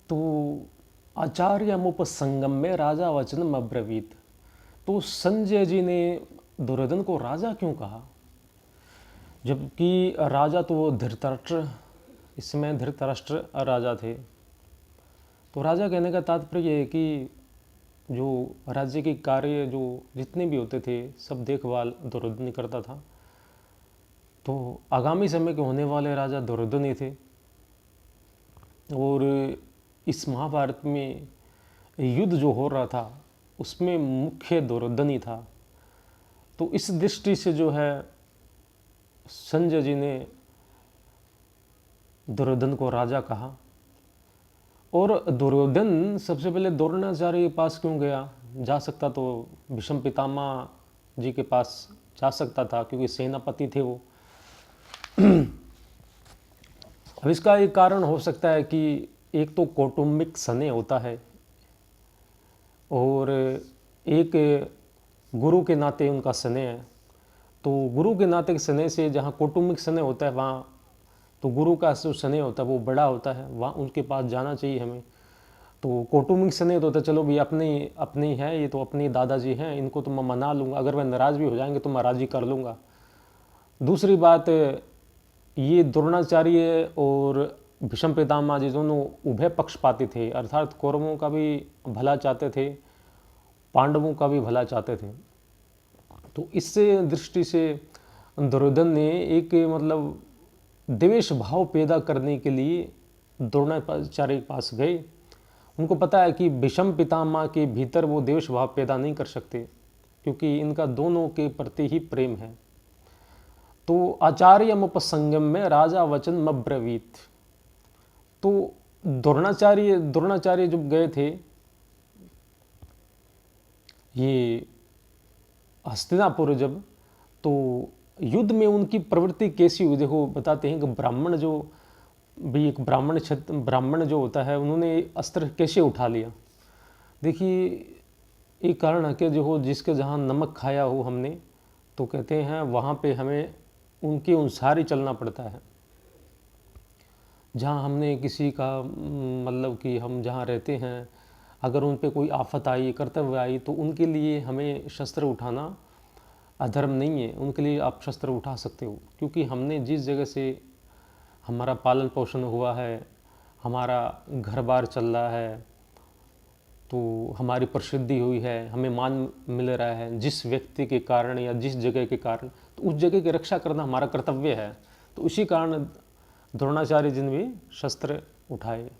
तो आचार्यमुपसंगम में राजा वचनम अब्रवीत। तो संजय जी ने दुर्योधन को राजा क्यों कहा, जबकि राजा तो वो धृतराष्ट्र, इसमें धृतराष्ट्र राजा थे। तो राजा कहने का तात्पर्य ये है कि जो राज्य के कार्य जो जितने भी होते थे सब देखभाल दुर्योधन ही करता था। तो आगामी समय के होने वाले राजा दुर्योधन ही थे। और इस महाभारत में युद्ध जो हो रहा था उसमें मुख्य दुर्योधन ही था। तो इस दृष्टि से जो है संजय जी ने दुर्योधन को राजा कहा। और दुर्योधन सबसे पहले द्रोणाचार्य के पास क्यों गया, जा सकता तो भीष्म पितामह जी के पास जा सकता था क्योंकि सेनापति थे वो। अब इसका एक कारण हो सकता है कि एक तो कौटुंबिक स्नेह होता है और एक गुरु के नाते उनका स्नेह है। तो गुरु के नाते के स्नेह से जहाँ कौटुंबिक स्नेह होता है वहाँ तो गुरु का जो स्नेह होता है वो बड़ा होता है, वहाँ उनके पास जाना चाहिए हमें। तो कौटुंबिक स्नेह तो होता है चलो भी अपनी अपनी है, ये तो अपने दादाजी हैं, इनको तो मैं मना लूँगा, अगर वह नाराज़ भी हो जाएंगे तो मैं राज़ी कर लूँगा। दूसरी बात, ये द्रोणाचार्य और भीष्म पितामह जी दोनों उभय पक्षपाती थे, अर्थात कौरवों का भी भला चाहते थे, पांडवों का भी भला चाहते थे। तो इससे दृष्टि से दुर्योधन ने एक मतलब द्वेष भाव पैदा करने के लिए द्रोणाचार्य के पास गए। उनको पता है कि भीष्म पितामह के भीतर वो द्वेष भाव पैदा नहीं कर सकते क्योंकि इनका दोनों के प्रति ही प्रेम है। तो आचार्यमुपसंगम में राजा वचन मब्रवीत। तो द्रोणाचार्य जब गए थे ये हस्तिनापुर जब, तो युद्ध में उनकी प्रवृत्ति कैसी हुई देखो, बताते हैं कि ब्राह्मण जो भी एक ब्राह्मण जो होता है उन्होंने अस्त्र कैसे उठा लिया। देखिए एक कारण है कि जो हो जिसके जहाँ नमक खाया हो हमने, तो कहते हैं वहाँ पे हमें उनके अनुसार ही चलना पड़ता है। जहाँ हमने किसी का मतलब कि हम जहाँ रहते हैं अगर उन पे कोई आफत आई, कर्तव्य आई, तो उनके लिए हमें शस्त्र उठाना अधर्म नहीं है, उनके लिए आप शस्त्र उठा सकते हो क्योंकि हमने जिस जगह से हमारा पालन पोषण हुआ है, हमारा घर बार चल रहा है, तो हमारी प्रसिद्धि हुई है, हमें मान मिल रहा है जिस व्यक्ति के कारण या जिस जगह के कारण, तो उस जगह की रक्षा करना हमारा कर्तव्य है। तो उसी कारण द्रोणाचार्य जी ने भी शस्त्र उठाए।